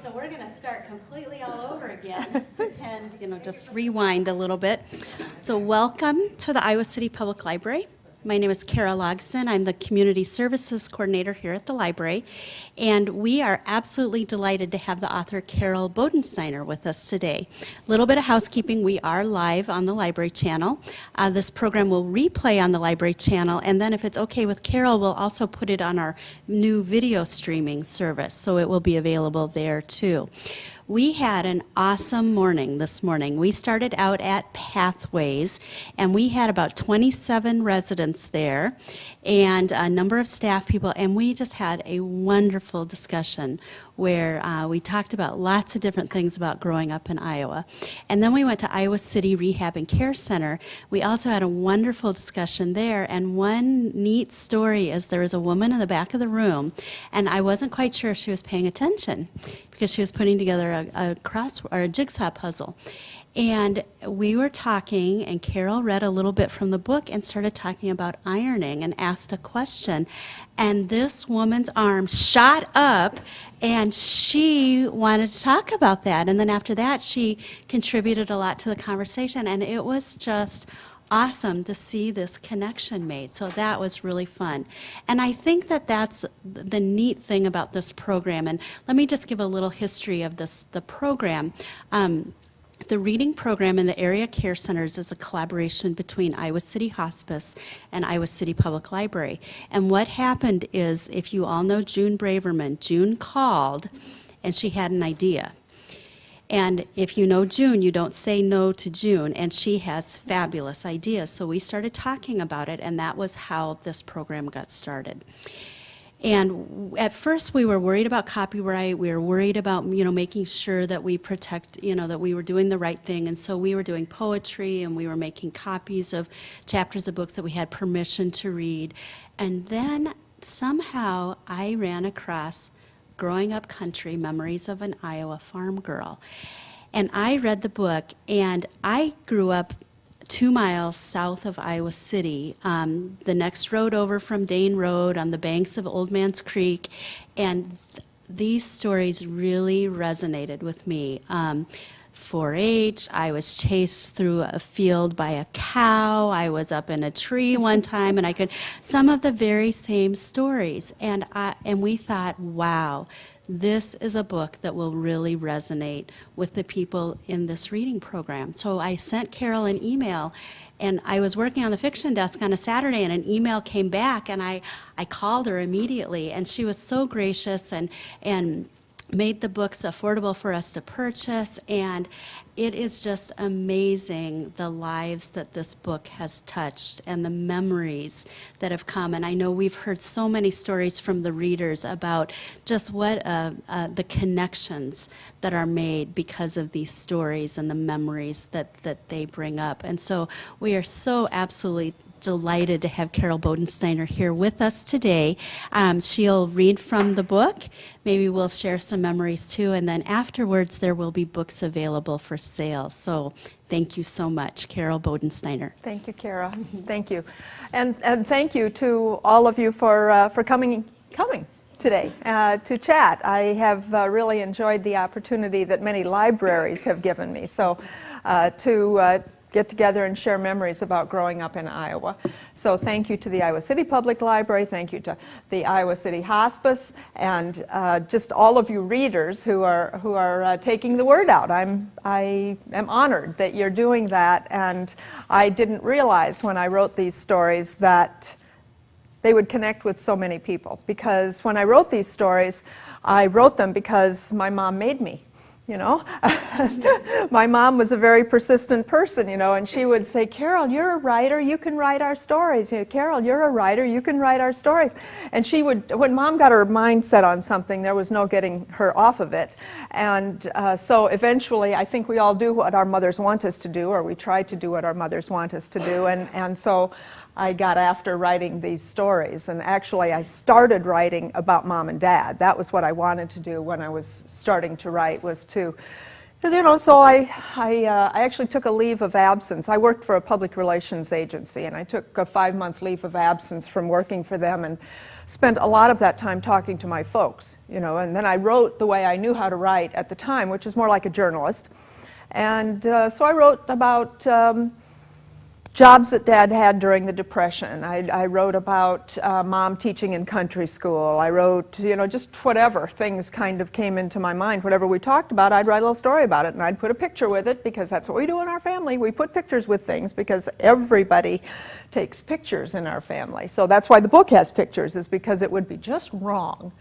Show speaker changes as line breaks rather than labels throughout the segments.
so we're going to start completely all over again. Pretend, just rewind a little bit. So welcome to the Iowa City Public Library. My name is Kara Logson. I'm the Community Services Coordinator here at the library, and we are absolutely delighted to have the author Carol Bodensteiner with us today. A little bit of housekeeping. We are live on the library channel. This program will replay on the library channel, and then if it's okay with Carol, we'll also put it on our new video streaming service, so it will be available there too. We had an awesome morning this morning. We started out at Pathways, and we had about 27 residents there and a number of staff people, and we just had a wonderful discussion where we talked about lots of different things about growing up in Iowa. And then we went to Iowa City Rehab and Care Center. We also had a wonderful discussion there, and one neat story is there was a woman in the back of the room, and I wasn't quite sure if she was paying attention because she was putting together a jigsaw puzzle. And we were talking, and Carol read a little bit from the book and started talking about ironing and asked a question. And this woman's arm shot up, and she wanted to talk about that. And then after that, she contributed a lot to the conversation, and it was just awesome to see this connection made. So that was really fun. And I think that that's the neat thing about this program. And let me just give a little history of the program. The reading program in the area care centers is a collaboration between Iowa City Hospice and Iowa City Public Library. And what happened is, if you all know June Braverman, June called and she had an idea. And if you know June, you don't say no to June, and she has fabulous ideas. So we started talking about it, and that was how this program got started. And at first we were worried about copyright, we were worried about, making sure that we protect, that we were doing the right thing. And so we were doing poetry, and we were making copies of chapters of books that we had permission to read. And then somehow I ran across Growing Up Country, Memories of an Iowa Farm Girl. And I read the book, and I grew up 2 miles south of Iowa City, the next road over from Dane Road on the banks of Old Man's Creek, and these stories really resonated with me. 4-H, I was chased through a field by a cow, I was up in a tree one time, and some of the very same stories, and we thought, wow, this is a book that will really resonate with the people in this reading program. So I sent Carol an email, and I was working on the fiction desk on a Saturday, and an email came back, and I called her immediately, and she was so gracious and made the books affordable for us to purchase, and it is just amazing the lives that this book has touched and the memories that have come. And I know we've heard so many stories from the readers about just what the connections that are made because of these stories and the memories that they bring up. And so we are so absolutely delighted to have Carol Bodensteiner here with us today. She'll read from the book. Maybe we'll share some memories too, and then afterwards there will be books available for sale. So thank you so much, Carol Bodensteiner.
Thank you, Kara. Thank you. And thank you to all of you for coming today to chat. I have really enjoyed the opportunity that many libraries have given me. So to get together and share memories about growing up in Iowa. So thank you to the Iowa City Public Library, thank you to the Iowa City Hospice, and just all of you readers who are taking the word out. I am honored that you're doing that, and I didn't realize when I wrote these stories that they would connect with so many people, because when I wrote these stories, I wrote them because my mom made me. My mom was a very persistent person, and she would say, Carol, you're a writer, you can write our stories. Carol, you're a writer, you can write our stories. And she would, when Mom got her mind set on something, there was no getting her off of it. And so eventually, I think we all do what our mothers want us to do, or we try to do what our mothers want us to do. And so I got after writing these stories, and actually I started writing about Mom and Dad. That was what I wanted to do when I was starting to write, was to So I actually took a leave of absence. I worked for a public relations agency, and I took a 5-month leave of absence from working for them and spent a lot of that time talking to my folks, and then I wrote the way I knew how to write at the time, which is more like a journalist. And so I wrote about jobs that Dad had during the Depression. I wrote about Mom teaching in country school. I wrote, just whatever things kind of came into my mind. Whatever we talked about, I'd write a little story about it, and I'd put a picture with it, because that's what we do in our family. We put pictures with things because everybody takes pictures in our family. So that's why the book has pictures, is because it would be just wrong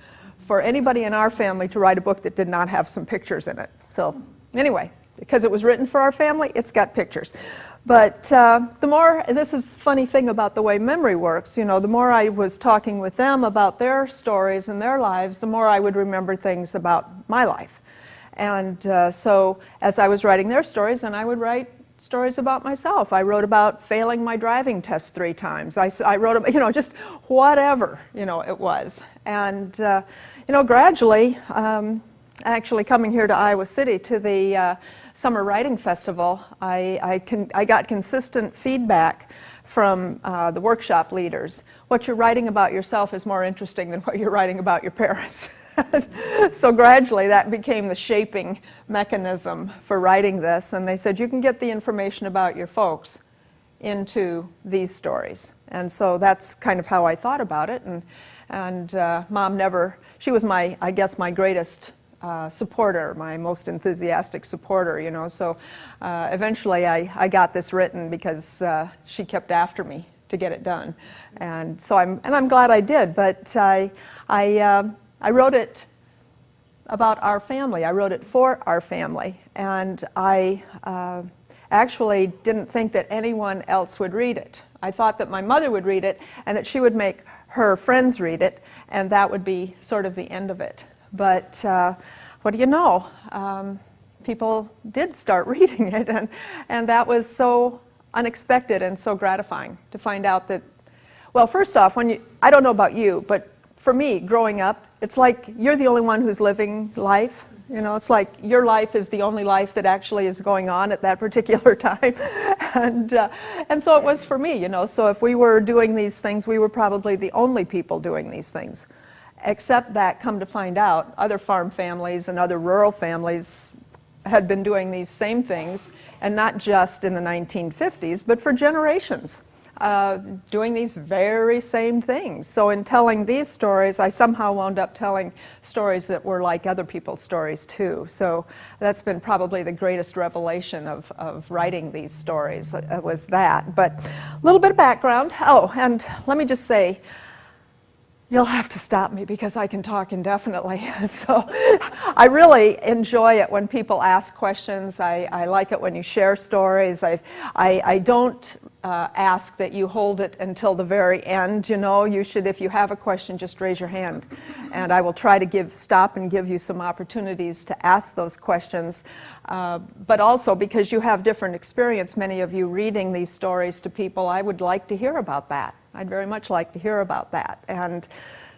for anybody in our family to write a book that did not have some pictures in it. So anyway, because it was written for our family, it's got pictures. But this is a funny thing about the way memory works, the more I was talking with them about their stories and their lives, the more I would remember things about my life. And so as I was writing their stories, then I would write stories about myself. I wrote about failing my driving test 3 times. I wrote about, just whatever, it was. And, gradually, actually coming here to Iowa City to the Summer Writing Festival, I got consistent feedback from the workshop leaders. What you're writing about yourself is more interesting than what you're writing about your parents. So gradually that became the shaping mechanism for writing this, and they said you can get the information about your folks into these stories. And so that's kind of how I thought about it, and Mom she was I guess my greatest supporter, my most enthusiastic supporter, so eventually I got this written because she kept after me to get it done, and so I'm glad I did. But I wrote it about our family. I wrote it for our family, and I actually didn't think that anyone else would read it. I thought that my mother would read it and that she would make her friends read it, and that would be sort of the end of it. But what do you know? People did start reading it, and that was so unexpected and so gratifying to find out that, well, first off, I don't know about you, but for me, growing up, it's like you're the only one who's living life. It's like your life is the only life that actually is going on at that particular time. And so it was for me, So if we were doing these things, we were probably the only people doing these things. Except that, come to find out, other farm families and other rural families had been doing these same things, and not just in the 1950s, but for generations, doing these very same things. So in telling these stories, I somehow wound up telling stories that were like other people's stories too. So that's been probably the greatest revelation of writing these stories, was that. But a little bit of background. Oh, and let me just say, you'll have to stop me because I can talk indefinitely. So I really enjoy it when people ask questions. I like it when you share stories. I don't ask that you hold it until the very end. You should, if you have a question, just raise your hand. And I will try to stop and give you some opportunities to ask those questions. But also because you have different experience, many of you reading these stories to people, I would like to hear about that. I'd very much like to hear about that. And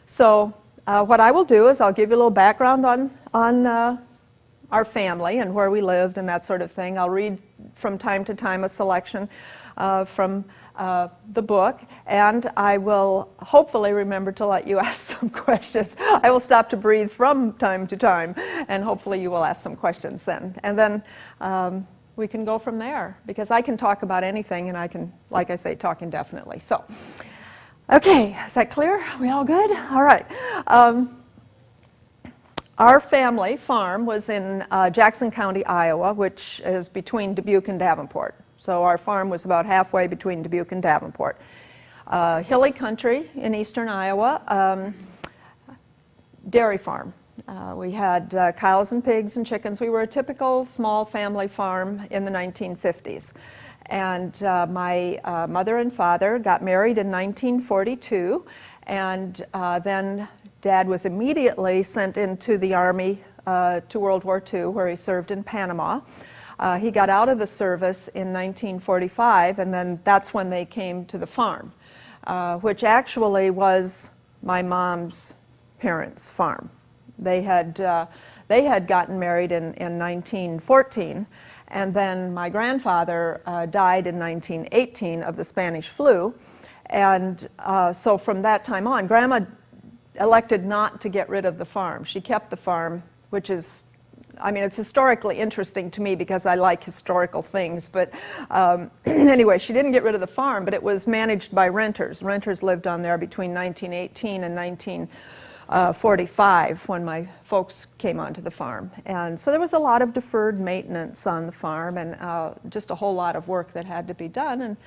so what I will do is I'll give you a little background on our family and where we lived and that sort of thing. I'll read from time to time a selection from the book, and I will hopefully remember to let you ask some questions. I will stop to breathe from time to time, and hopefully you will ask some questions then. And then we can go from there, because I can talk about anything, and I can, like I say, talk indefinitely. So, okay, is that clear? Are we all good? All right. Our family farm was in Jackson County, Iowa, which is between Dubuque and Davenport. So our farm was about halfway between Dubuque and Davenport. Hilly country in eastern Iowa, dairy farm. We had cows and pigs and chickens. We were a typical small family farm in the 1950s. And my mother and father got married in 1942, and then Dad was immediately sent into the Army to World War II, where he served in Panama. He got out of the service in 1945, and then that's when they came to the farm, which actually was my mom's parents' farm. They had They had gotten married in 1914, and then my grandfather died in 1918 of the Spanish flu. And so from that time on, Grandma elected not to get rid of the farm. She kept the farm, which is, I mean, it's historically interesting to me because I like historical things. But anyway, she didn't get rid of the farm, but it was managed by renters. Renters lived on there between 1918 and 1945 when my folks came onto the farm. And so there was a lot of deferred maintenance on the farm and just a whole lot of work that had to be done. And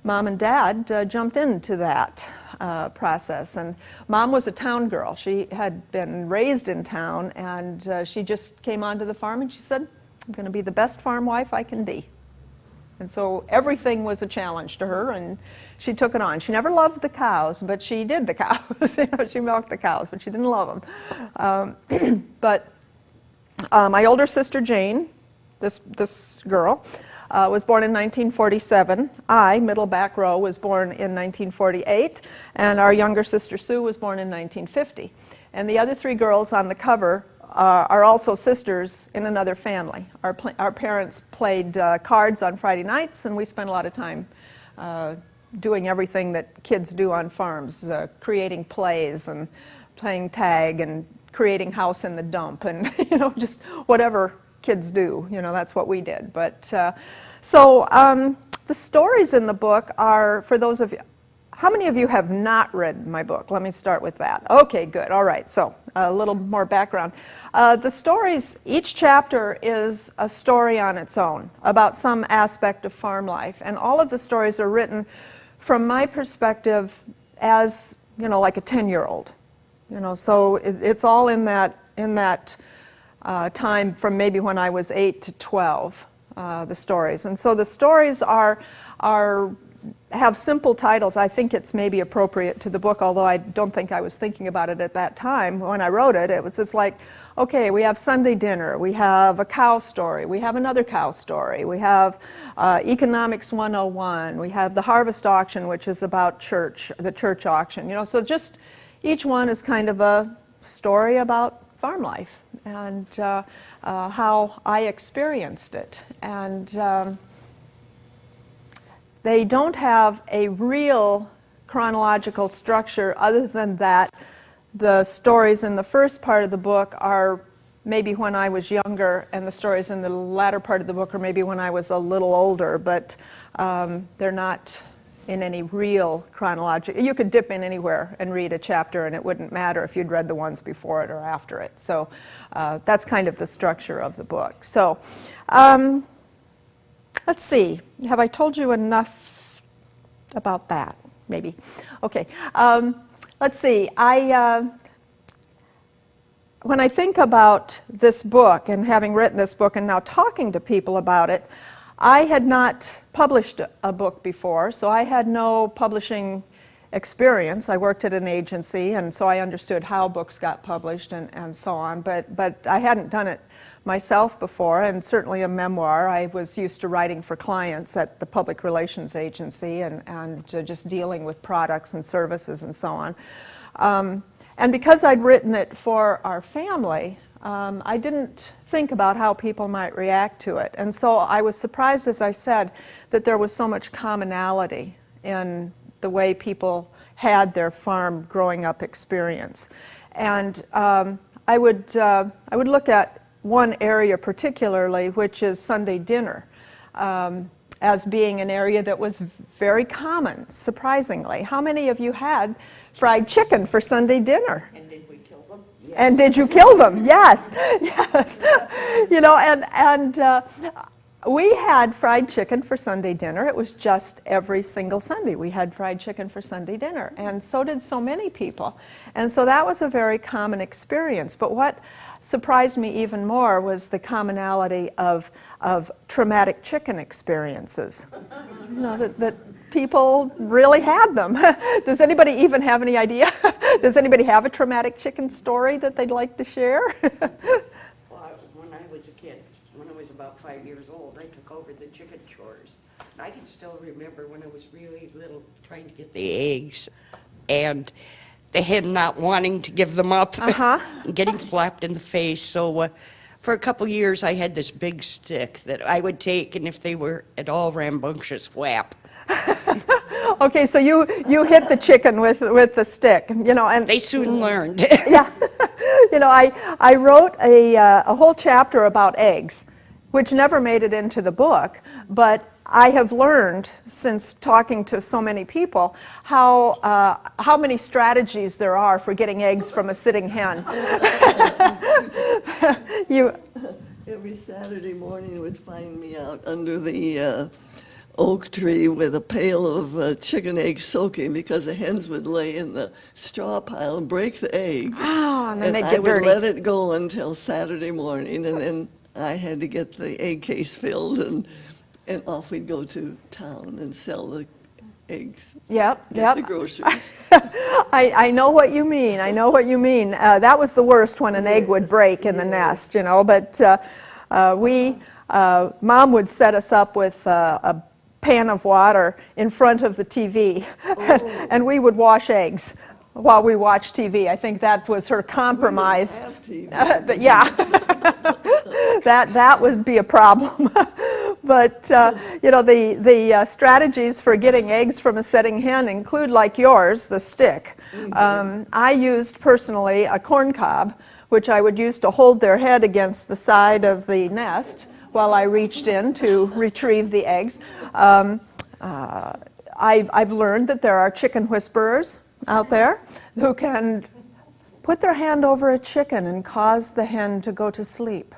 Mom and Dad jumped into that process. And Mom was a town girl. She had been raised in town, and she just came onto the farm and she said, I'm going to be the best farm wife I can be. And so everything was a challenge to her, and she took it on. She never loved the cows, but she did the cows. She milked the cows, but she didn't love them. But my older sister Jane, this girl, was born in 1947. I, middle back row, was born in 1948, and our younger sister Sue was born in 1950. And the other three girls on the cover are also sisters in another family. Our parents played cards on Friday nights, and we spent a lot of time doing everything that kids do on farms, creating plays and playing tag and creating house in the dump and just whatever kids do, that's what we did. But so the stories in the book are, for those of you, how many of you have not read my book? Let me start with that. Okay, good. All right, so a little more background. The stories, each chapter is a story on its own about some aspect of farm life, and all of the stories are written from my perspective as, like a 10-year-old. So it's all in that time from maybe when I was 8 to 12, the stories. And so the stories have simple titles. I think it's maybe appropriate to the book, although I don't think I was thinking about it at that time. When I wrote it, it was just like, okay, we have Sunday dinner, we have a cow story, we have another cow story, we have Economics 101, we have the harvest auction, which is about the church auction. So just each one is kind of a story about farm life and how I experienced it. And they don't have a real chronological structure other than that the stories in the first part of the book are maybe when I was younger, and the stories in the latter part of the book are maybe when I was a little older, but they're not in any real chronological. You could dip in anywhere and read a chapter, and it wouldn't matter if you'd read the ones before it or after it. So that's kind of the structure of the book. So let's see. Have I told you enough about that? Maybe. Okay. Let's see. When I think about this book and having written this book and now talking to people about it, I had not published a book before, so I had no publishing experience. I worked at an agency, and so I understood how books got published and so on, but I hadn't done it myself before, and certainly a memoir. I was used to writing for clients at the public relations agency and just dealing with products and services and so on. And because I'd written it for our family, I didn't think about how people might react to it. And so I was surprised, as I said, that there was so much commonality in the way people had their farm growing up experience. And I would look at one area particularly, which is Sunday dinner, as being an area that was very common, surprisingly. How many of you had fried chicken for Sunday dinner?
And did we kill them? Yes.
And did you kill them? Yes, yes. And we had fried chicken for Sunday dinner. It was just every single Sunday we had fried chicken for Sunday dinner, and so did so many people. And so that was a very common experience. But what surprised me even more was the commonality of traumatic chicken experiences. That people really had them. Does anybody even have any idea? Does anybody have a traumatic chicken story that they'd like to share?
Well, when I was a kid, when I was about 5 years old, I took over the chicken chores. And I can still remember when I was really little trying to get the eggs and the hen not wanting to give them up, and getting flapped in the face. So for a couple years, I had this big stick that I would take, and if they were at all rambunctious, whap.
Okay, so you hit the chicken with the stick, and
They soon learned.
yeah, I wrote a whole chapter about eggs, which never made it into the book, but I have learned since talking to so many people how many strategies there are for getting eggs from a sitting hen.
Every Saturday morning would find me out under the oak tree with a pail of chicken eggs soaking, because the hens would lay in the straw pile and break the egg.
Oh, and then they'd
I
get
would
dirty.
let it go until Saturday morning, and then I had to get the egg case filled, and off we'd go to town and sell the eggs.
Yep.
Get the groceries.
I know what you mean. I know what you mean. That was the worst, when an egg would break in the nest, but Mom would set us up with a pan of water in front of the TV, and we would wash eggs while we watched TV. I think that was her compromise. But yeah, that would be a problem. But the strategies for getting eggs from a setting hen include, like yours, the stick. I used personally a corn cob, which I would use to hold their head against the side of the nest while I reached in to retrieve the eggs. I've learned that there are chicken whisperers out there who can put their hand over a chicken and cause the hen to go to sleep.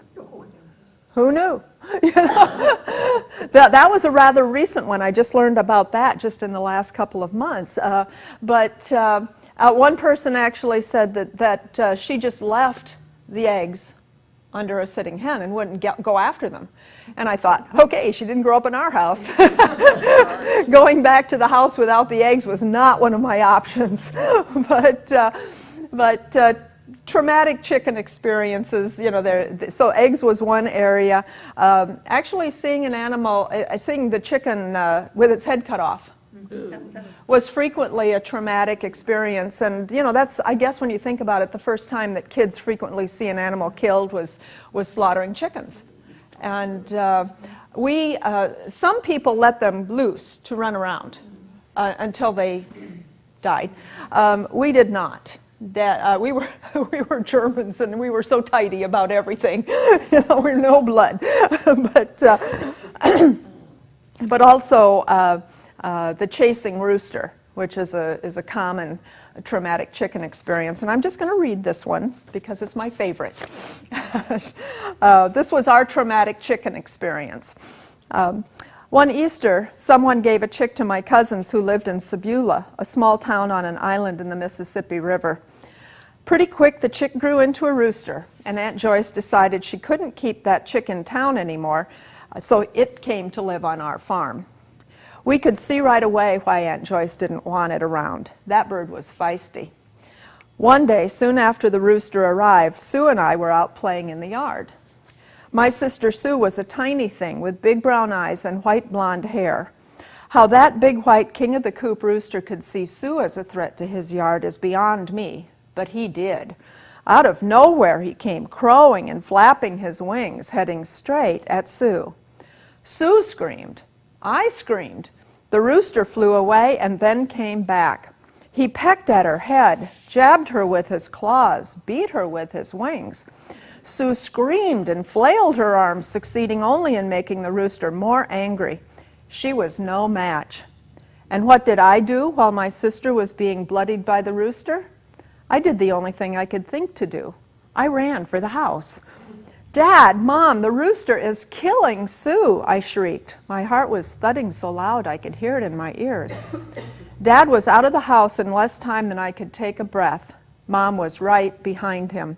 Who knew? That was a rather recent one. I just learned about that just in the last couple of months. But one person actually said that she just left the eggs under a sitting hen and wouldn't go after them. And I thought, okay, she didn't grow up in our house. Going back to the house without the eggs was not one of my options. But traumatic chicken experiences, so eggs was one area. Actually seeing an animal, seeing the chicken with its head cut off was frequently a traumatic experience. And that's, I guess, when you think about it, the first time that kids frequently see an animal killed was slaughtering chickens. And some people let them loose to run around until they died. We did not. We were Germans, and we were so tidy about everything. We're no blood. But also the chasing rooster, which is a common traumatic chicken experience. And I'm just going to read this one because it's my favorite. This was our traumatic chicken experience. One Easter, someone gave a chick to my cousins who lived in Sebula, a small town on an island in the Mississippi River. Pretty quick, the chick grew into a rooster, and Aunt Joyce decided she couldn't keep that chick in town anymore, so it came to live on our farm. We could see right away why Aunt Joyce didn't want it around. That bird was feisty. One day, soon after the rooster arrived, Sue and I were out playing in the yard. My sister Sue was a tiny thing with big brown eyes and white blonde hair. How that big white king of the coop rooster could see Sue as a threat to his yard is beyond me, but he did. Out of nowhere he came, crowing and flapping his wings, heading straight at Sue. Sue screamed. I screamed. The rooster flew away and then came back. He pecked at her head, jabbed her with his claws, beat her with his wings. Sue screamed and flailed her arms, succeeding only in making the rooster more angry. She was no match. And what did I do while my sister was being bloodied by the rooster? I did the only thing I could think to do. I ran for the house. Dad, Mom, the rooster is killing Sue, I shrieked. My heart was thudding so loud I could hear it in my ears. Dad was out of the house in less time than I could take a breath. Mom was right behind him.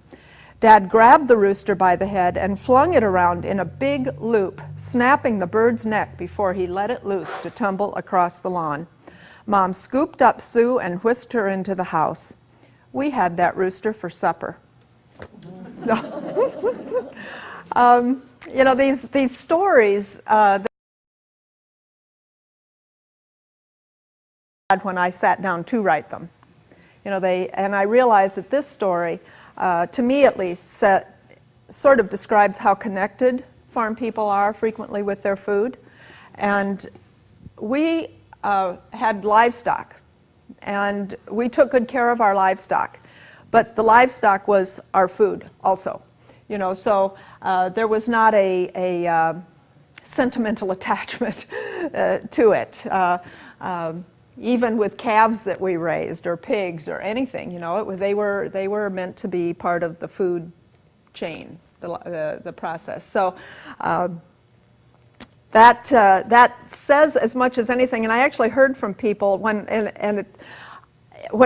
Dad grabbed the rooster by the head and flung it around in a big loop, snapping the bird's neck before he let it loose to tumble across the lawn. Mom scooped up Sue and whisked her into the house. We had that rooster for supper. These stories that I had when I sat down to write them. And I realized that this story, to me at least, sort of describes how connected farm people are frequently with their food. And we had livestock, and we took good care of our livestock. But the livestock was our food also. You know, so there was not a sentimental attachment to it. Even with calves that we raised, or pigs, or anything, you know, they were meant to be part of the food chain, the process. So that says as much as anything. And I actually heard from people when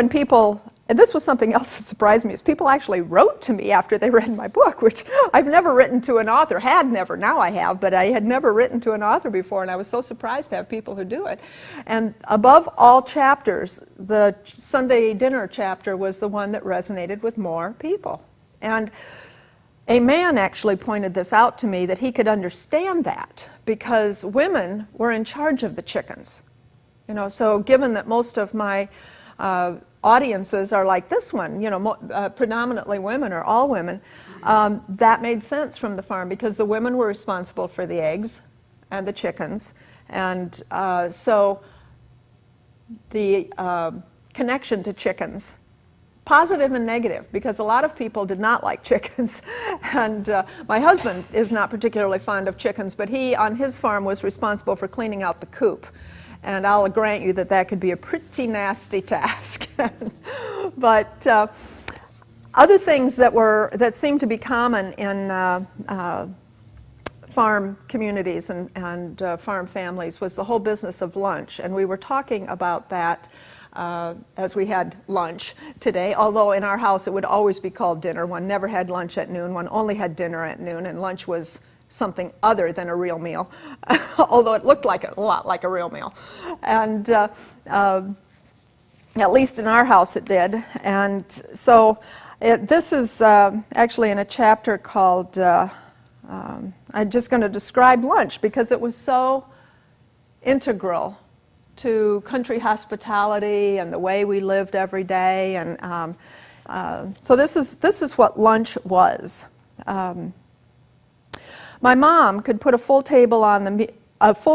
people. And this was something else that surprised me, is people actually wrote to me after they read my book, which I've never written to an author, now I have, but I had never written to an author before, and I was so surprised to have people who do it. And above all chapters, the Sunday dinner chapter was the one that resonated with more people. And a man actually pointed this out to me, that he could understand that, because women were in charge of the chickens. You know, so given that most of my audiences are like this one, you know, predominantly women or all women, that made sense from the farm, because the women were responsible for the eggs and the chickens. And so the connection to chickens, positive and negative, because a lot of people did not like chickens. And my husband is not particularly fond of chickens, but he, on his farm, was responsible for cleaning out the coop. And I'll grant you that that could be a pretty nasty task. But other things that seem to be common in farm communities and farm families was the whole business of lunch. And we were talking about that as we had lunch today, although in our house it would always be called dinner. One never had lunch at noon, one only had dinner at noon, and lunch was something other than a real meal, although it looked like a lot like a real meal. And at least in our house it did. And so this is actually in a chapter called, I'm just going to describe lunch, because it was so integral to country hospitality and the way we lived every day. And so this is what lunch was. My mom could put a full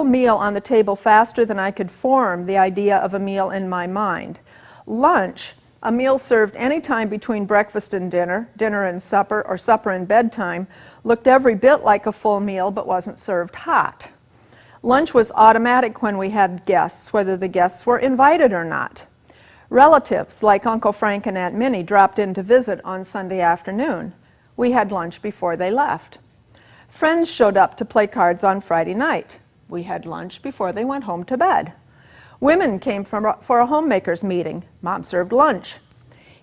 meal on the table faster than I could form the idea of a meal in my mind. Lunch, a meal served any time between breakfast and dinner, dinner and supper, or supper and bedtime, looked every bit like a full meal but wasn't served hot. Lunch was automatic when we had guests, whether the guests were invited or not. Relatives, like Uncle Frank and Aunt Minnie, dropped in to visit on Sunday afternoon. We had lunch before they left. Friends showed up to play cards on Friday night. We had lunch before they went home to bed. Women came for a homemaker's meeting. Mom served lunch.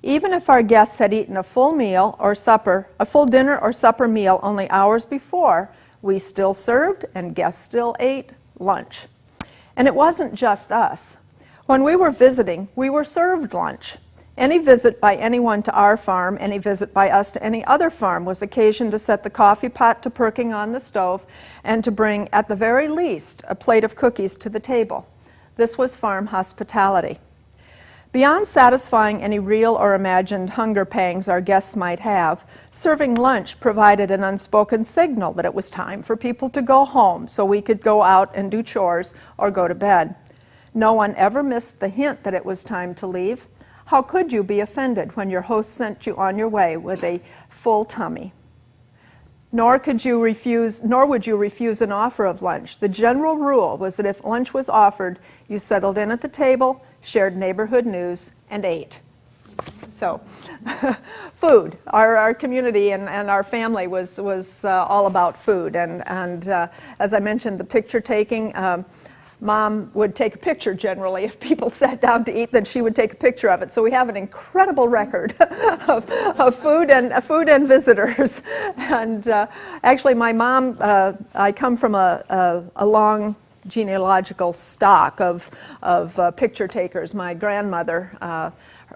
Even if our guests had eaten a full dinner or supper meal only hours before, we still served and guests still ate lunch. And it wasn't just us. When we were visiting, we were served lunch. Any visit by anyone to our farm, any visit by us to any other farm, was occasion to set the coffee pot to perking on the stove and to bring, at the very least, a plate of cookies to the table. This was farm hospitality. Beyond satisfying any real or imagined hunger pangs our guests might have, serving lunch provided an unspoken signal that it was time for people to go home so we could go out and do chores or go to bed. No one ever missed the hint that it was time to leave. How could you be offended when your host sent you on your way with a full tummy? Nor would you refuse an offer of lunch. The general rule was that if lunch was offered, you settled in at the table, shared neighborhood news, and ate. So, food. Our community and our family was all about food. And as I mentioned, the picture taking. Mom would take a picture generally. If people sat down to eat, then she would take a picture of it. So we have an incredible record of food and visitors. And actually, my mom, I come from a long genealogical stock of picture takers. My grandmother,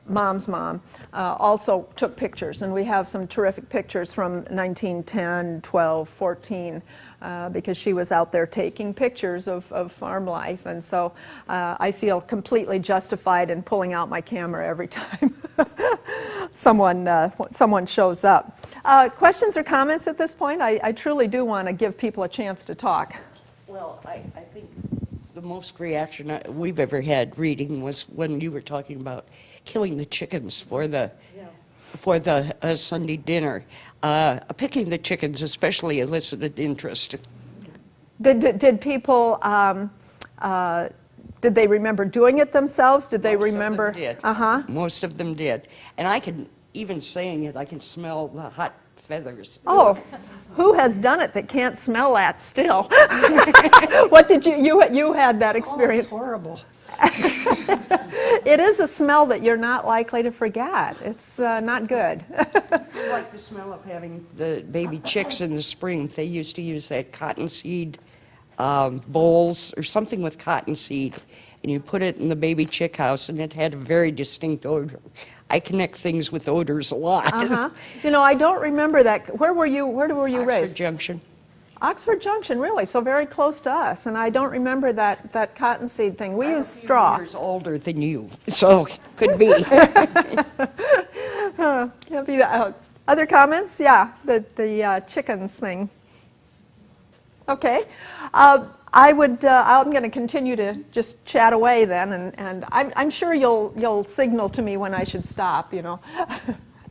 Mom's mom, also took pictures, and we have some terrific pictures from 1910, 12, 14. because she was out there taking pictures of farm life. And so I feel completely justified in pulling out my camera every time someone shows up. Questions or comments at this point? I truly do want to give people a chance to talk.
Well, I think the most reaction we've ever had reading was when you were talking about killing the chickens for the Sunday dinner. Picking the chickens especially elicited interest.
Did people, did they remember doing it themselves? Did they remember?
Most of them did.
Uh-huh.
Most of them did. And I can, even saying it, I can smell the hot feathers.
Oh, who has done it that can't smell that still? What did you had that experience?
Oh, it's horrible.
It is a smell that you're not likely to forget. It's not good.
It's like the smell of having the baby chicks in the spring. They used to use that cottonseed bowls or something with cottonseed, and you put it in the baby chick house, and it had a very distinct odor. I connect things with odors a lot.
Uh-huh. You know, I don't remember that. Where were you
Oxford
raised?
Junction.
Oxford Junction, really, so very close to us. And I don't remember that cottonseed thing. We use straw.
Years older than you, so could be.
Can't be that. Other comments? Yeah, the chickens thing. Okay. I'm going to continue to just chat away then, and I'm sure you'll signal to me when I should stop, you know.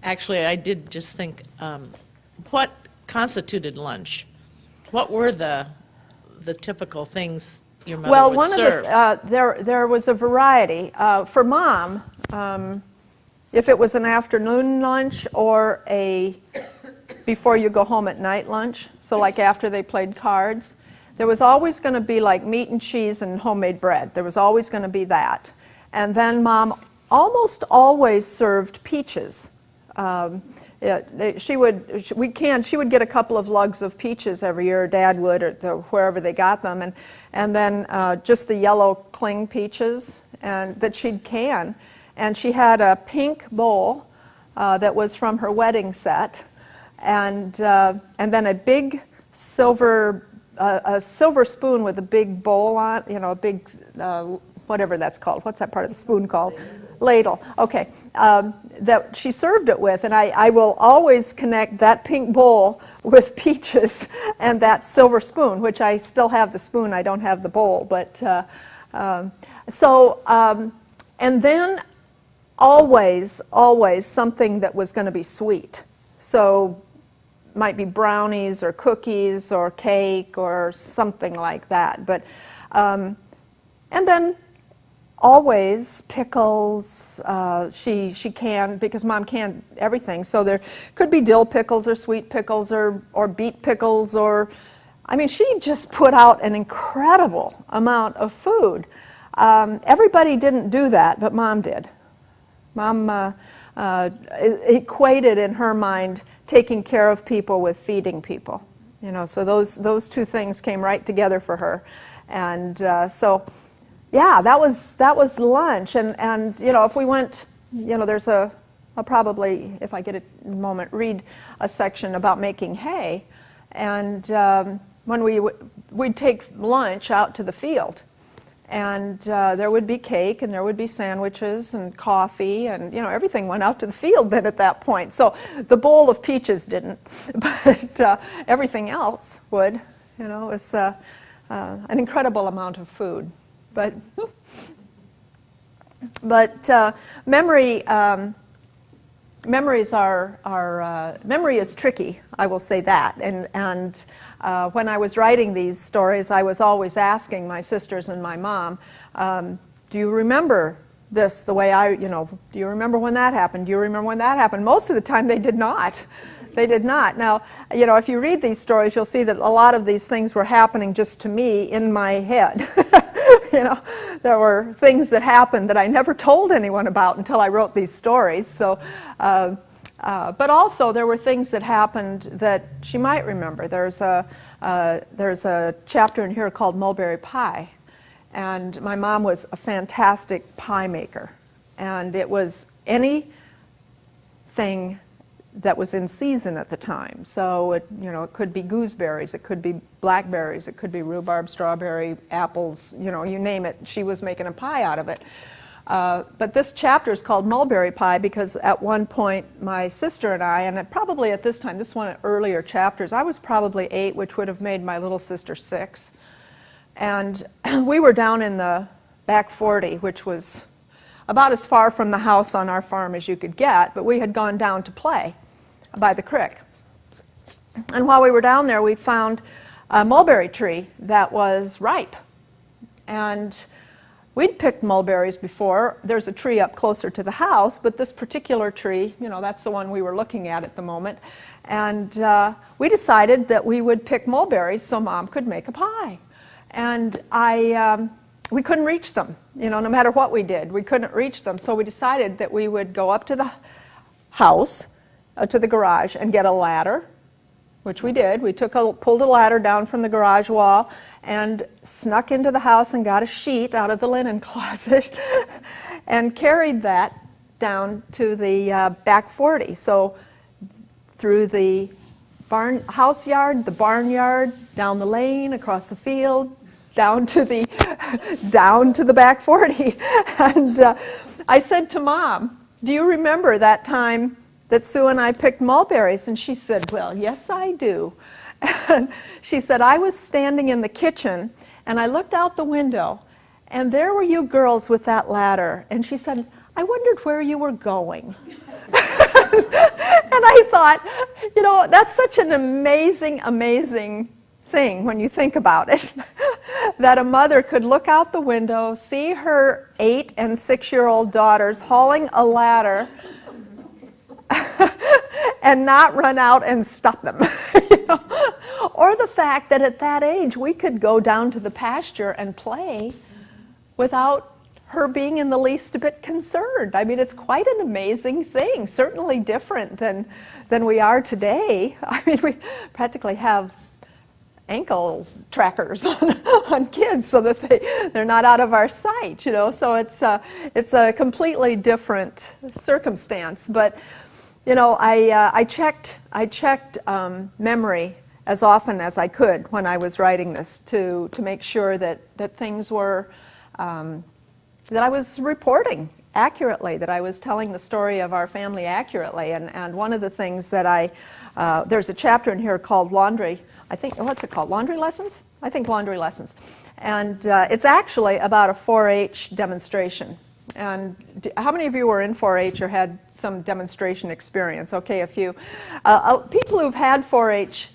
Actually, I did just think, what constituted lunch? What were the typical things your mother
Well,
would
one
serve?
of the there was a variety. For Mom, if it was an afternoon lunch or a before you go home at night lunch, so like after they played cards, there was always going to be like meat and cheese and homemade bread. There was always going to be that. And then Mom almost always served peaches. She would get a couple of lugs of peaches every year, or Dad would, or wherever they got them, and then just the yellow cling peaches and that she'd can. And she had a pink bowl that was from her wedding set, and then a big silver spoon with a big bowl on, you know, a big whatever that's called. What's that part of the spoon called? Ladle. Okay. That she served it with, and I will always connect that pink bowl with peaches and that silver spoon, which I still have the spoon, I don't have the bowl, but and then always something that was going to be sweet. So might be brownies or cookies or cake or something like that, but and then always pickles. She canned, because Mom canned everything, so there could be dill pickles or sweet pickles or beet pickles, or I mean, she just put out an incredible amount of food. Everybody didn't do that, but Mom did. Mom equated in her mind taking care of people with feeding people, you know, so those two things came right together for her. And so yeah, that was lunch, and you know, if we went, you know, I'll probably, if I get a moment, read a section about making hay, and when we'd take lunch out to the field, and there would be cake, and there would be sandwiches and coffee, and you know, everything went out to the field then at that point. So the bowl of peaches didn't, but everything else would. You know, it was an incredible amount of food. But memory is tricky, I will say that. And when I was writing these stories, I was always asking my sisters and my mom, do you remember this the way do you remember when that happened? Do you remember when that happened? Most of the time they did not. They did not. Now, you know, if you read these stories, you'll see that a lot of these things were happening just to me in my head. You know, there were things that happened that I never told anyone about until I wrote these stories. So, but also there were things that happened that she might remember. There's a chapter in here called Mulberry Pie, and my mom was a fantastic pie maker, and it was anything that was in season at the time. So it could be gooseberries, it could be blackberries, it could be rhubarb, strawberry, apples, you name it. She was making a pie out of it. But this chapter is called Mulberry Pie because at one point my sister and I, and probably at this time, this is one of the earlier chapters, I was probably 8, which would have made my little sister 6. And we were down in the back 40, which was about as far from the house on our farm as you could get, but we had gone down to play by the creek. And while we were down there, we found a mulberry tree that was ripe. And we'd picked mulberries before. There's a tree up closer to the house, but this particular tree, that's the one we were looking at the moment. And we decided that we would pick mulberries so Mom could make a pie. And we couldn't reach them, no matter what we did. We couldn't reach them, so we decided that we would go up to the house, to the garage, and get a ladder, which we did. We pulled a ladder down from the garage wall and snuck into the house and got a sheet out of the linen closet and carried that down to the back 40. So through the house yard, the barnyard, down the lane, across the field, down to the back 40. And I said to Mom, "Do you remember that time that Sue and I picked mulberries?" And she said, "Well, yes, I do." And she said, "I was standing in the kitchen and I looked out the window and there were you girls with that ladder." And she said, "I wondered where you were going." And I thought, that's such an amazing thing when you think about it, that a mother could look out the window, see her 8- and 6-year-old daughters hauling a ladder and not run out and stop them. Or the fact that at that age we could go down to the pasture and play without her being in the least bit concerned. I mean, it's quite an amazing thing, certainly different than we are today. I mean, we practically have ankle trackers on kids so that they're not out of our sight, so it's a completely different circumstance. But I checked memory as often as I could when I was writing this to make sure that things were that I was reporting accurately, that I was telling the story of our family accurately. And one of the things that there's a chapter in here called Laundry. I think, what's it called? Laundry Lessons? I think Laundry Lessons. And it's actually about a 4-H demonstration. And how many of you were in 4-H or had some demonstration experience? Okay, a few. People who've had 4-H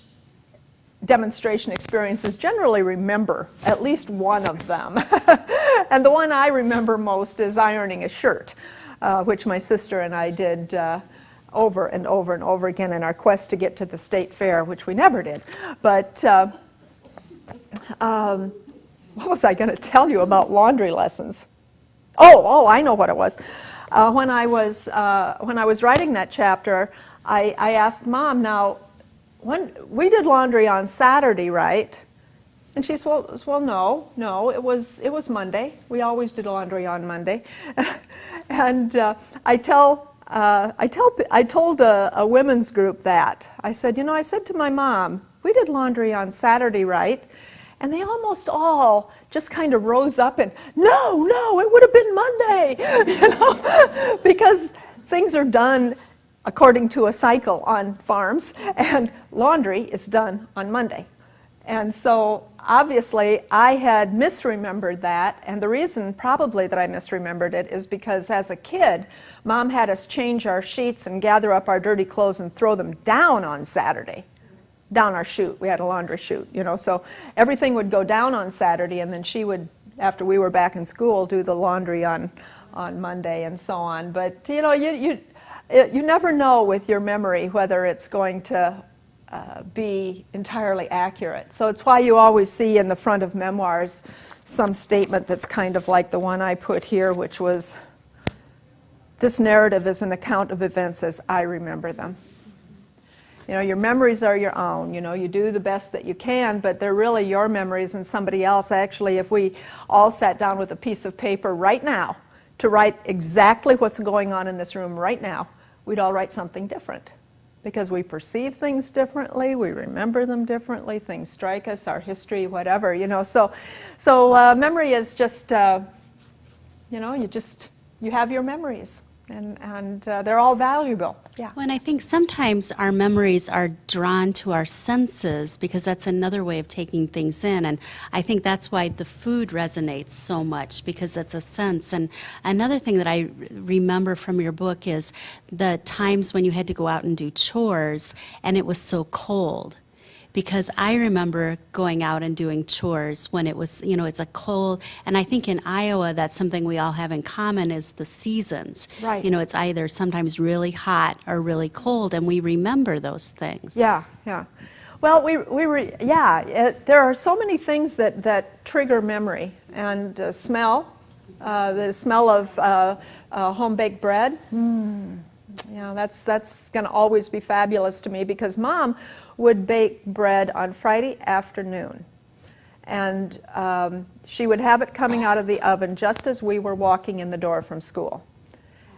demonstration experiences generally remember at least one of them. And the one I remember most is ironing a shirt, which my sister and I did over and over and over again in our quest to get to the state fair, which we never did. But what was I going to tell you about laundry lessons? Oh, I know what it was. When I was writing that chapter, I asked Mom, now, when we did laundry on Saturday, right? And she said, well, no, it was Monday. We always did laundry on Monday. And I told a women's group that. I said, I said to my mom, we did laundry on Saturday, right? And they almost all just kind of rose up and, no, it would have been Monday, because things are done according to a cycle on farms, and laundry is done on Monday. And so obviously I had misremembered that, and the reason probably that I misremembered it is because as a kid, Mom had us change our sheets and gather up our dirty clothes and throw them down on Saturday, down our chute. We had a laundry chute, so everything would go down on Saturday, and then she would, after we were back in school, do the laundry on Monday and so on. But you never know with your memory whether it's going to be entirely accurate. So it's why you always see in the front of memoirs some statement that's kind of like the one I put here, which was, "This narrative is an account of events as I remember them." Your memories are your own. You do the best that you can, but they're really your memories and somebody else. Actually, if we all sat down with a piece of paper right now to write exactly what's going on in this room right now, we'd all write something different. because we perceive things differently, we remember them differently, things strike us, our history, whatever, So memory is just, you have your memories, and they're all valuable. Yeah.
Well, and I think sometimes our memories are drawn to our senses because that's another way of taking things in. And I think that's why the food resonates so much, because it's a sense. And another thing that I remember from your book is the times when you had to go out and do chores and it was so cold. Because I remember going out and doing chores when it was, it's a cold, and I think in Iowa, that's something we all have in common is the seasons.
Right.
It's either sometimes really hot or really cold, and we remember those things.
Yeah, yeah. Well, there are so many things that trigger memory, and smell, the smell of home-baked bread. Yeah, that's going to always be fabulous to me, because Mom would bake bread on Friday afternoon. And she would have it coming out of the oven just as we were walking in the door from school.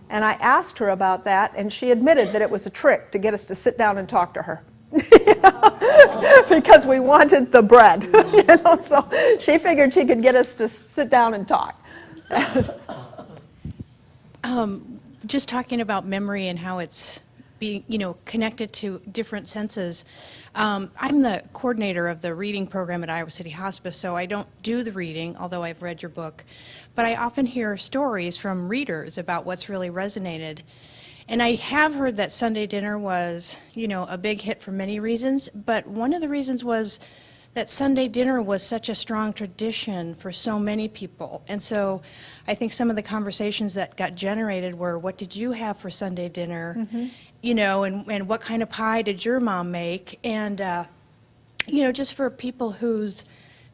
And I asked her about that, and she admitted that it was a trick to get us to sit down and talk to her. Because we wanted the bread. So she figured she could get us to sit down and talk.
Just talking about memory and how it's being, connected to different senses. I'm the coordinator of the reading program at Iowa City Hospice, so I don't do the reading, although I've read your book. But I often hear stories from readers about what's really resonated. And I have heard that Sunday dinner was, a big hit for many reasons, but one of the reasons was that Sunday dinner was such a strong tradition for so many people. And so I think some of the conversations that got generated were, what did you have for Sunday dinner? Mm-hmm. And what kind of pie did your mom make? And, just for people whose,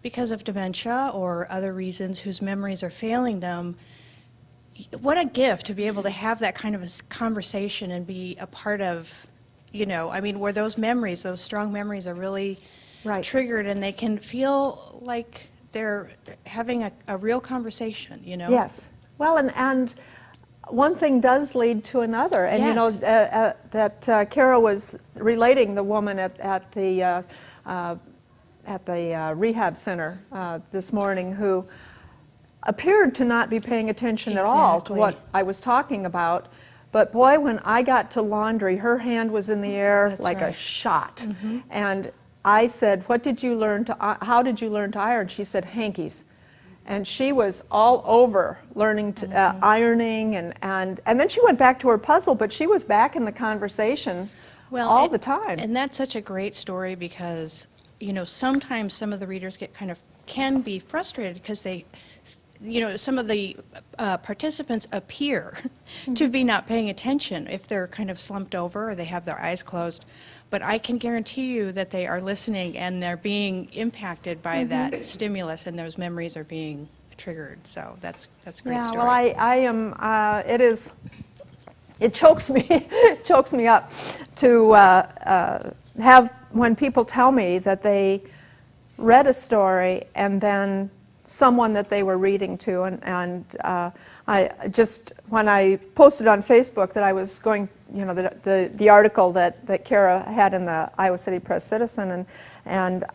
because of dementia or other reasons, whose memories are failing them, what a gift to be able to have that kind of a conversation and be a part of, where those memories, those strong memories are really
Right.
triggered, and they can feel like they're having a real conversation,
Yes. Well, and one thing does lead to another. And
Yes.
that Kara was relating the woman at the rehab center this morning who appeared to not be paying attention at all to
Exactly.
what I was talking about. But boy, when I got to laundry, her hand was in the air
That's
like a
right.
shot. Mm-hmm. And I said, how did you learn to iron? She said, hankies. And she was all over learning to ironing, and then she went back to her puzzle, but she was back in the conversation all the time.
And that's such a great story because, sometimes some of the readers can be frustrated because they, some of the participants appear to be not paying attention if they're kind of slumped over or they have their eyes closed. But I can guarantee you that they are listening and they're being impacted by that stimulus, and those memories are being triggered. So that's a great story.
Well, I am. It chokes me. It chokes me up to have when people tell me that they read a story and then someone that they were reading to, and I just, when I posted on Facebook that I was going, the article that Kara had in the Iowa City Press Citizen, and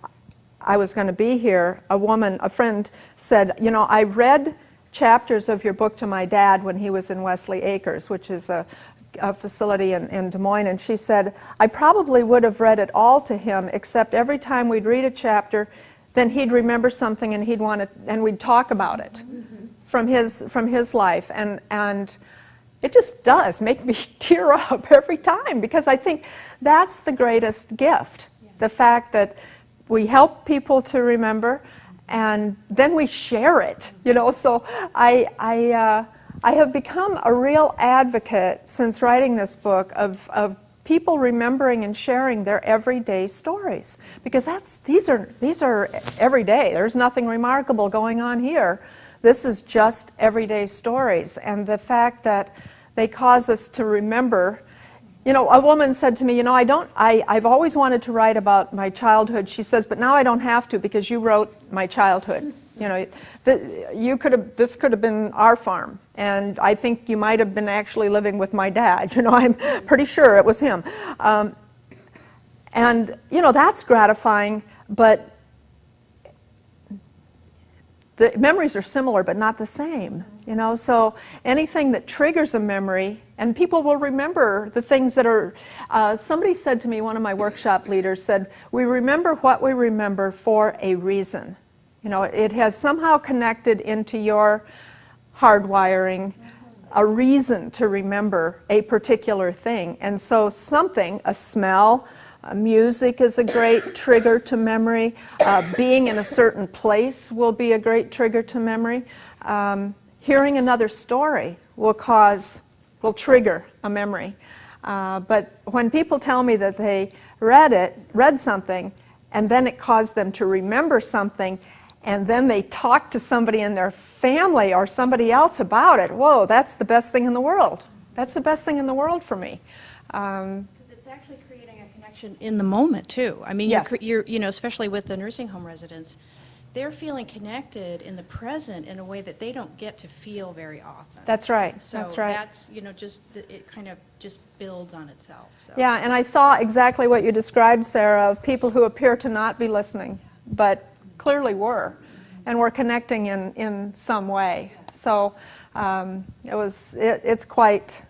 I was going to be here, a friend said, I read chapters of your book to my dad when he was in Wesley Acres, which is a facility in Des Moines, and she said, I probably would have read it all to him, except every time we'd read a chapter, then he'd remember something and and we'd talk about it from his life, and it just does make me tear up every time, because I think that's the greatest gift, the fact that we help people to remember, and then we share it, so I have become a real advocate since writing this book of people remembering and sharing their everyday stories, because these are everyday. There's nothing remarkable going on here. This is just everyday stories, and the fact that they cause us to remember. A woman said to me, I've always wanted to write about my childhood. She says, but now I don't have to because you wrote my childhood. This could have been our farm, and I think you might have been actually living with my dad. I'm pretty sure it was him. And, that's gratifying, but the memories are similar but not the same, so anything that triggers a memory, and people will remember the things that are, somebody said to me, one of my workshop leaders said, we remember what we remember for a reason. It has somehow connected into your hardwiring a reason to remember a particular thing. And so something, a smell, music is a great trigger to memory. Being in a certain place will be a great trigger to memory. Hearing another story will trigger a memory. But when people tell me that they read something, and then it caused them to remember something, and then they talk to somebody in their family or somebody else about it, whoa, that's the best thing in the world. That's the best thing in the world for me.
Because it's actually creating a connection in the moment, too. I mean,
Yes.
you're, especially with the nursing home residents, they're feeling connected in the present in a way that they don't get to feel very often.
That's right.
So
That's right.
that's, it kind of just builds on itself. So.
Yeah, and I saw exactly what you described, Sarah, of people who appear to not be listening, but clearly were, and were connecting in some way. So it's quite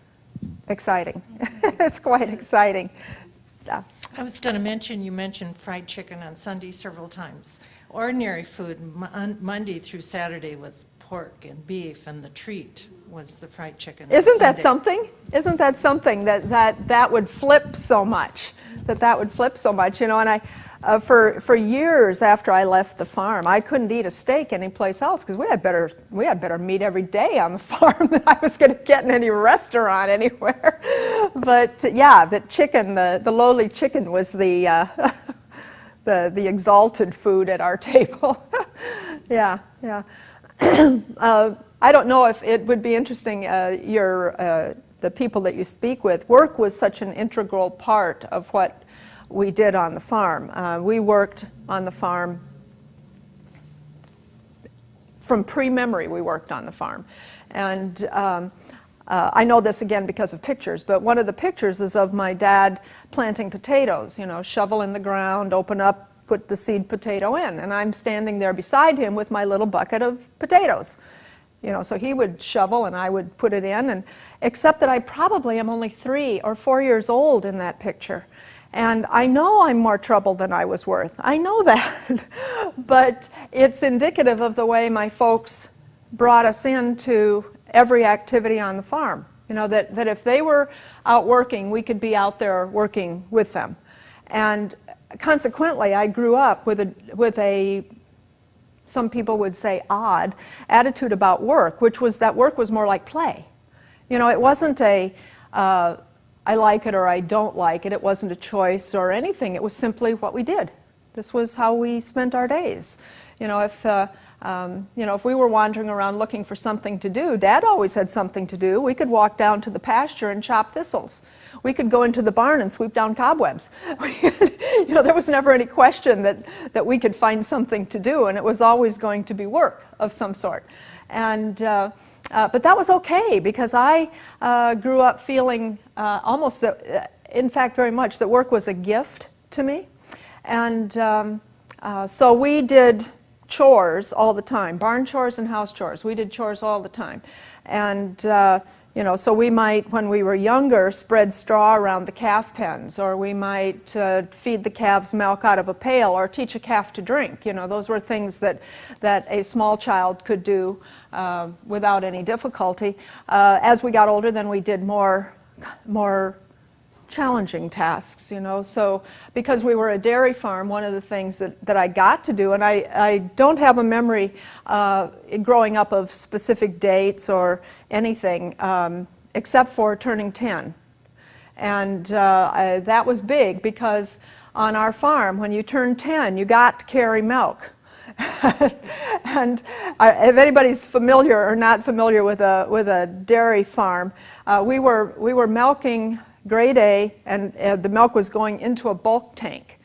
exciting. It's quite exciting. Yeah.
I was going to mention, you mentioned fried chicken on Sunday several times. Ordinary food, Monday through Saturday was pork and beef, and the treat was the fried chicken on
Isn't that
Sunday.
something? Isn't that something that would flip so much? That would flip so much, and I, for years after I left the farm, I couldn't eat a steak anyplace else because we had better meat every day on the farm than I was going to get in any restaurant anywhere. But yeah, the chicken, the lowly chicken was the exalted food at our table. Yeah. I don't know if it would be interesting, the people that you speak with. Work was such an integral part of what we did on the farm. We worked on the farm from pre-memory. We worked on the farm, and I know this again because of pictures, but one of the pictures is of my dad planting potatoes, shovel in the ground, open up, put the seed potato in, and I'm standing there beside him with my little bucket of potatoes. So he would shovel and I would put it in, and except that I probably am only 3 or 4 years old in that picture. And I know I'm more trouble than I was worth. I know that. But it's indicative of the way my folks brought us into every activity on the farm. That if they were out working, we could be out there working with them. And consequently, I grew up with a some people would say odd attitude about work, which was that work was more like play. It wasn't I like it or I don't like it. It wasn't a choice or anything. It was simply what we did. This was how we spent our days. If we were wandering around looking for something to do, Dad always had something to do. We could walk down to the pasture and chop thistles. We could go into the barn and sweep down cobwebs. There was never any question that we could find something to do, and it was always going to be work of some sort. And but that was okay, because I grew up feeling almost that, in fact, very much that work was a gift to me. And so we did chores all the time, barn chores and house chores. We did chores all the time. And so we might, when we were younger, spread straw around the calf pens, or we might feed the calves milk out of a pail, or teach a calf to drink. Those were things that a small child could do without any difficulty. As we got older, then we did more challenging tasks, So because we were a dairy farm, one of the things that I got to do, and I don't have a memory growing up of specific dates or anything, except for turning 10. And that was big, because on our farm, when you turned 10, you got to carry milk. And if anybody's familiar or not familiar with a dairy farm, we were milking grade A, and the milk was going into a bulk tank.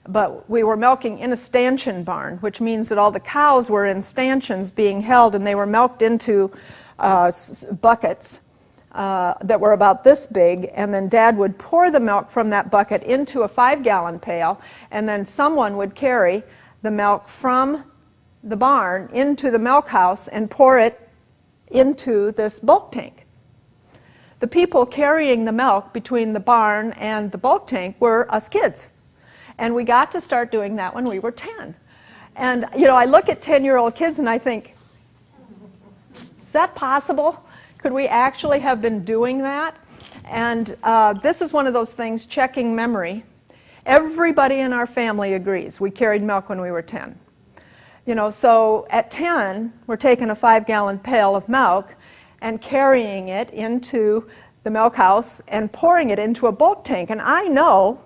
But we were milking in a stanchion barn, which means that all the cows were in stanchions being held, and they were milked into buckets that were about this big, and then Dad would pour the milk from that bucket into a 5-gallon pail, and then someone would carry the milk from the barn into the milk house and pour it into this bulk tank. The people carrying the milk between the barn and the bulk tank were us kids. And we got to start doing that when we were 10. And, you know, I look at 10-year-old kids and I think, is that possible? Could we actually have been doing that? And this is one of those things, checking memory. Everybody in our family agrees we carried milk when we were 10. You know, so at 10, we're taking a 5-gallon pail of milk and carrying it into the milk house and pouring it into a bulk tank. And I know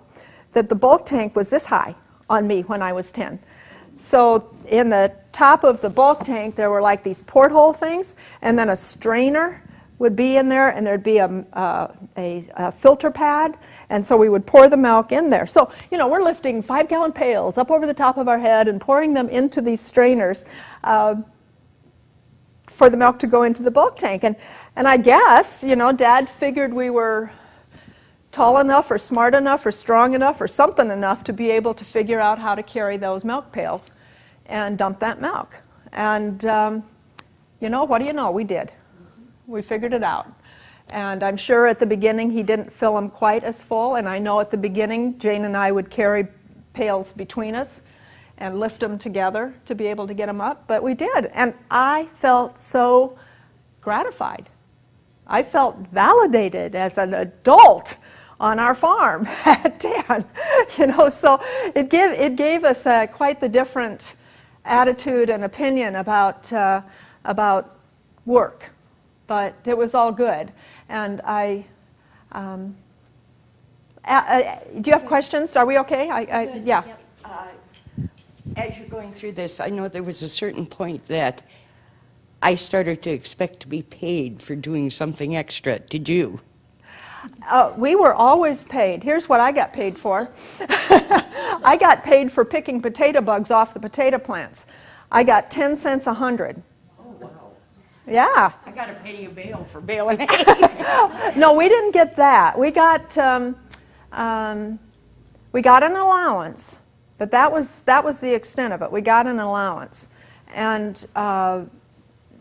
that the bulk tank was this high on me when I was 10. So in the top of the bulk tank, there were like these porthole things, and then a strainer would be in there, and there'd be a filter pad, and so we would pour the milk in there. So, you know, we're lifting 5-gallon pails up over the top of our head and pouring them into these strainers for the milk to go into the bulk tank. And I guess, you know, Dad figured we were tall enough or smart enough or strong enough or something enough to be able to figure out how to carry those milk pails and dump that milk. And, you know, what do you know? We did. We figured it out. And I'm sure at the beginning he didn't fill them quite as full, and I know at the beginning Jane and I would carry pails between us and lift them together to be able to get them up, but we did. And I felt so gratified. I felt validated as an adult on our farm at 10. You know, so it gave us quite the different attitude and opinion about work. But it was all good. And do you have questions? Are we okay? Yeah.
Yep. As you're going through this, I know there was a certain point that I started to expect to be paid for doing something extra. Did you?
We were always paid. Here's what I got paid for. I got paid for picking potato bugs off the potato plants. I got 10 cents a 100. Yeah.
I got to pay you bail for bailing hay.
No, we didn't get that. We got an allowance, but that was the extent of it. We got an allowance, and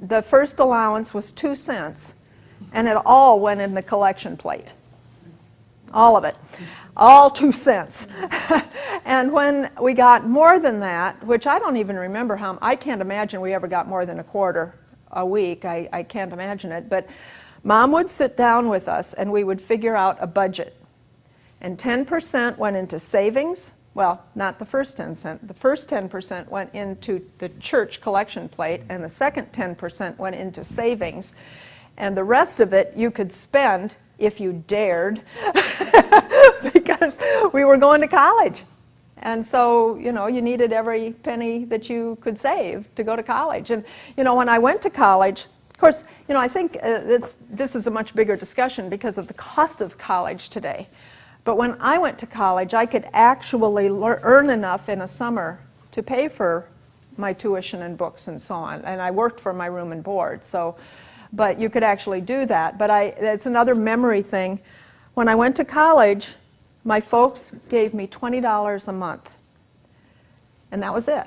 the first allowance was 2 cents, and it all went in the collection plate. All of it. All 2 cents. And when we got more than that, which I don't even remember how, I can't imagine we ever got more than a quarter a week. I can't imagine it. But Mom would sit down with us and we would figure out a budget. And 10% went into savings. Well, not the first 10 cents. The first 10% went into the church collection plate, and the second 10% went into savings. And the rest of it you could spend if you dared, because we were going to college. And so, you know, you needed every penny that you could save to go to college. And, you know, when I went to college, of course, you know, I think this is a much bigger discussion because of the cost of college today. But when I went to college, I could actually earn enough in a summer to pay for my tuition and books and so on. And I worked for my room and board, so, but you could actually do that. But it's another memory thing. When I went to college, my folks gave me $20 a month, and that was it.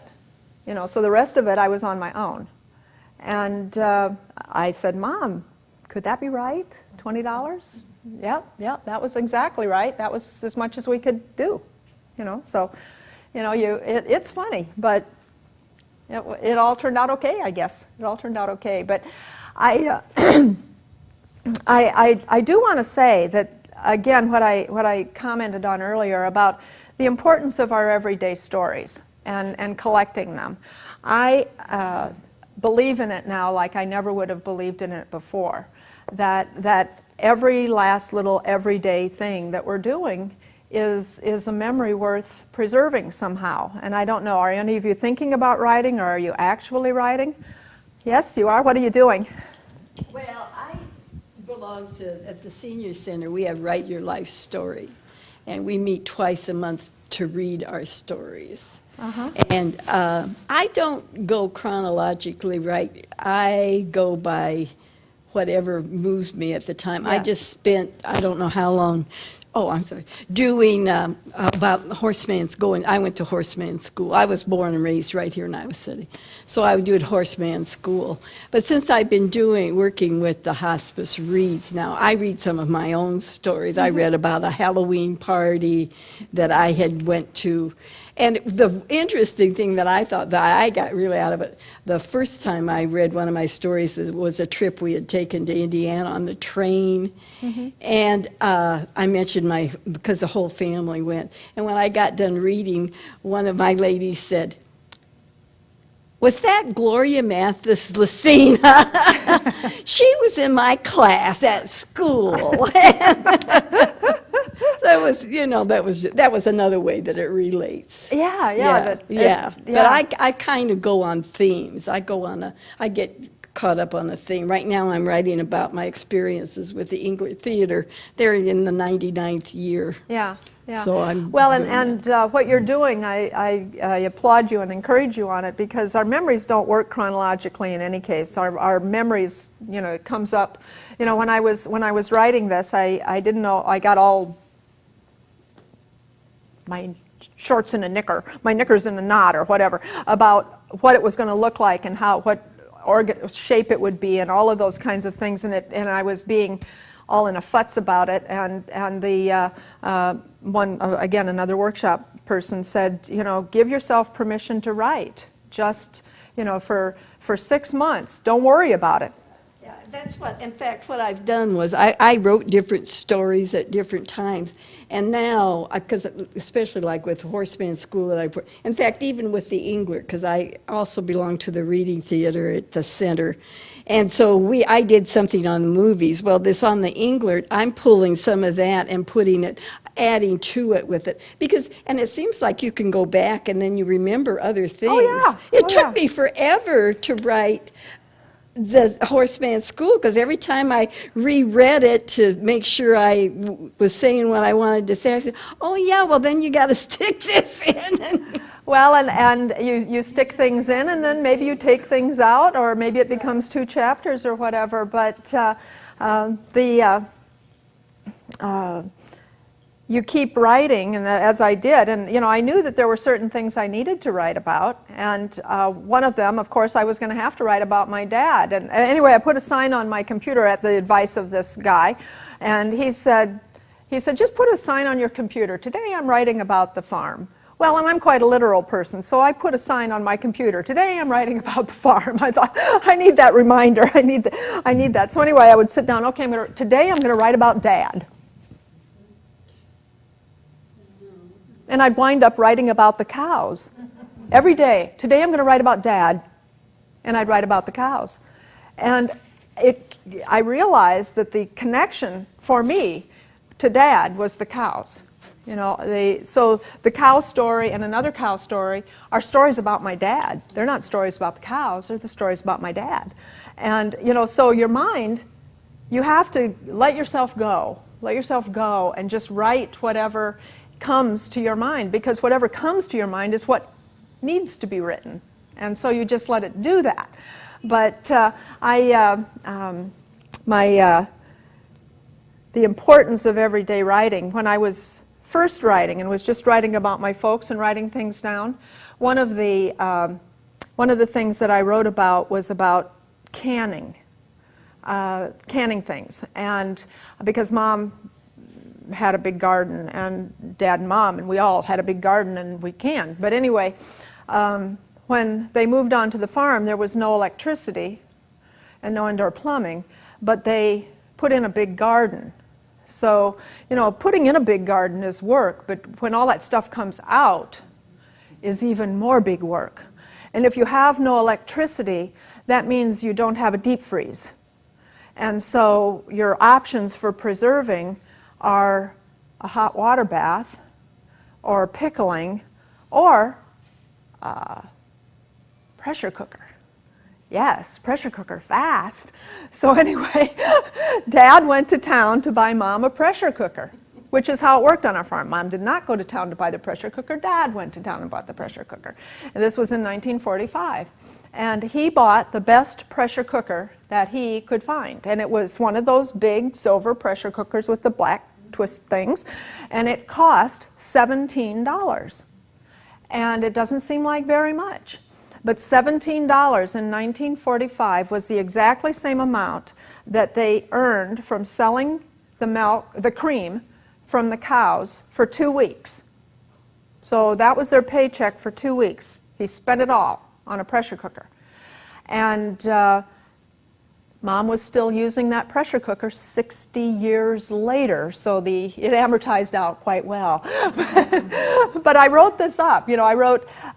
You know, so the rest of it I was on my own. And I said, Mom, could that be right? $20? Yep, that was exactly right. That was as much as we could do. You know, so, you know, it's funny, but it all turned out okay, I guess. It all turned out okay. But I do want to say that, again, what I commented on earlier about the importance of our everyday stories and collecting them. I believe in it now like I never would have believed in it before, that every last little everyday thing that we're doing is a memory worth preserving somehow. And I don't know, are any of you thinking about writing, or are you actually writing? Yes, you are. What are you doing?
Well, I belong to, at the Senior Center, we have Write Your Life Story. And we meet twice a month to read our stories. And I don't go chronologically right. I go by whatever moved me at the time. I
Yes.
just spent, I don't know how long, I'm sorry, doing about horseman's going. I went to horseman school. I was born and raised right here in Iowa City. So I would do at horseman school. But since I've been working with the hospice reads now, I read some of my own stories. I read about a Halloween party that I had went to. And the interesting thing that I thought that I got really out of it, the first time I read one of my stories was a trip we had taken to Indiana on the train. And I mentioned because the whole family went. And when I got done reading, one of my ladies said, "Was that Gloria Mathis Lucina? She was in my class at school." That was another way that it relates.
Yeah.
But I kind of go on themes. I get caught up on a theme. Right now I'm writing about my experiences with the English Theater. They're in the 99th year.
Yeah.
So I'm
well,
doing
and what you're doing, I applaud you and encourage you on it, because our memories don't work chronologically in any case. Our memories, it comes up. When I was writing this, I didn't know. I got all my shorts in a knicker, my knickers in a knot, or whatever, about what it was going to look like and what shape it would be, and all of those kinds of things. And I was being all in a futz about it. And the another workshop person said, give yourself permission to write. Just, for 6 months, don't worry about it.
Yeah, in fact, what I've done was I wrote different stories at different times. And now, because especially like with Horseman School, in fact, even with the Englert, because I also belong to the Reading Theater at the center. And so I did something on the movies. Well, this on the Englert, I'm pulling some of that and adding to it with it. And it seems like you can go back and then you remember other things.
Oh, yeah.
It took me forever to write the Horseman School, because every time I reread it to make sure I was saying what I wanted to say, I said, "Oh yeah, well then you got to stick this in."
Well, and you stick things in, and then maybe you take things out, or maybe it becomes 2 chapters or whatever. But you keep writing, and as I did, and I knew that there were certain things I needed to write about, and one of them, of course, I was going to have to write about my dad. And anyway, I put a sign on my computer at the advice of this guy, and he said, "Just put a sign on your computer. Today I'm writing about the farm." Well, and I'm quite a literal person, so I put a sign on my computer. Today I'm writing about the farm. I thought, I need that reminder. I need that. So anyway, I would sit down. Okay, today I'm going to write about Dad. And I'd wind up writing about the cows every day. Today I'm going to write about Dad, and I'd write about the cows. And I realized that the connection for me to Dad was the cows. So the cow story and another cow story are stories about my dad. They're not stories about the cows, they're the stories about my dad. And, so your mind, you have to let yourself go. Let yourself go and just write whatever comes to your mind, because whatever comes to your mind is what needs to be written. And so you just let it do that. But the importance of everyday writing, when I was first writing and was just writing about my folks and writing things down, one of the things that I wrote about was about canning things. And because Mom had a big garden, and Dad and Mom, and we all had a big garden, and we canned. But anyway, when they moved on to the farm, there was no electricity and no indoor plumbing, but they put in a big garden. So, putting in a big garden is work, but when all that stuff comes out is even more big work. And if you have no electricity, that means you don't have a deep freeze. And so your options for preserving are a hot water bath, or pickling, or pressure cooker. Yes, pressure cooker, fast. So anyway, Dad went to town to buy Mom a pressure cooker, which is how it worked on our farm. Mom did not go to town to buy the pressure cooker. Dad went to town and bought the pressure cooker. And this was in 1945. And he bought the best pressure cooker that he could find. And it was one of those big silver pressure cookers with the black twist things, and it cost $17. And it doesn't seem like very much. But $17 in 1945 was the exactly same amount that they earned from selling the cream from the cows for 2 weeks. So that was their paycheck for 2 weeks. He spent it all on a pressure cooker. And Mom was still using that pressure cooker 60 years later, so it amortized out quite well. But I wrote this up.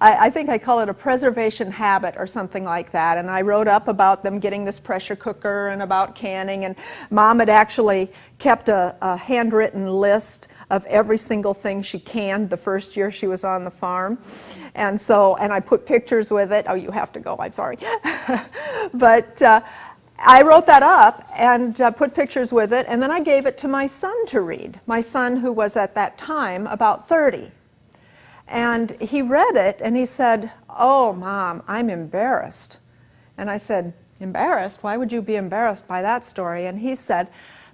I think I call it a preservation habit or something like that, and I wrote up about them getting this pressure cooker and about canning, and Mom had actually kept a handwritten list of every single thing she canned the first year she was on the farm. And I put pictures with it. Oh, you have to go, I'm sorry. But I wrote that up and put pictures with it, and then I gave it to my son to read. My son, who was at that time about 30. And he read it and he said, "Oh, Mom, I'm embarrassed." And I said, "Embarrassed? Why would you be embarrassed by that story?" And he said,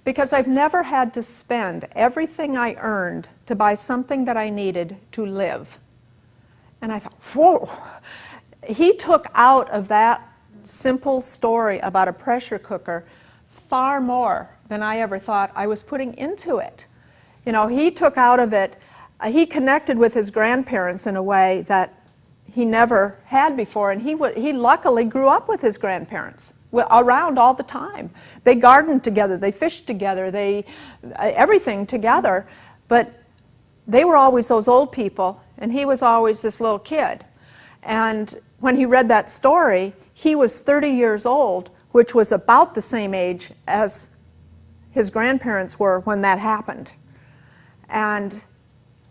"Because I've never had to spend everything I earned to buy something that I needed to live." And I thought, whoa. He took out of that simple story about a pressure cooker far more than I ever thought I was putting into it. He took out of it, he connected with his grandparents in a way that he never had before, and he luckily grew up with his grandparents around all the time. They gardened together, they fished together, everything together, but they were always those old people, and he was always this little kid. And when he read that story, he was 30 years old, which was about the same age as his grandparents were when that happened. And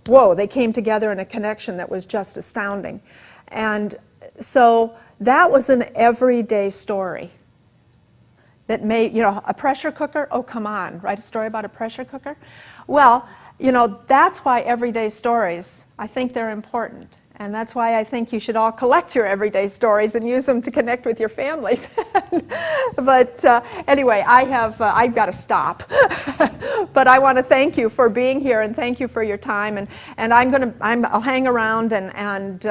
whoa, they came together in a connection that was just astounding. And so that was an everyday story that made, a pressure cooker, oh, come on, write a story about a pressure cooker? Well, that's why everyday stories, I think they're important. And that's why I think you should all collect your everyday stories and use them to connect with your families. But anyway, I've got to stop. But I want to thank you for being here and thank you for your time. And I'll hang around and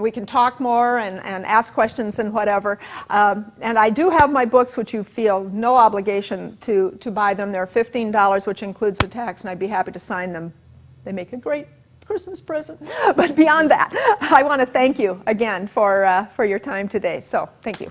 we can talk more and ask questions and whatever. And I do have my books, which you feel no obligation to buy them. They're $15, which includes the tax, and I'd be happy to sign them. They make a great Christmas present. But beyond that, I want to thank you again for your time today. So thank you.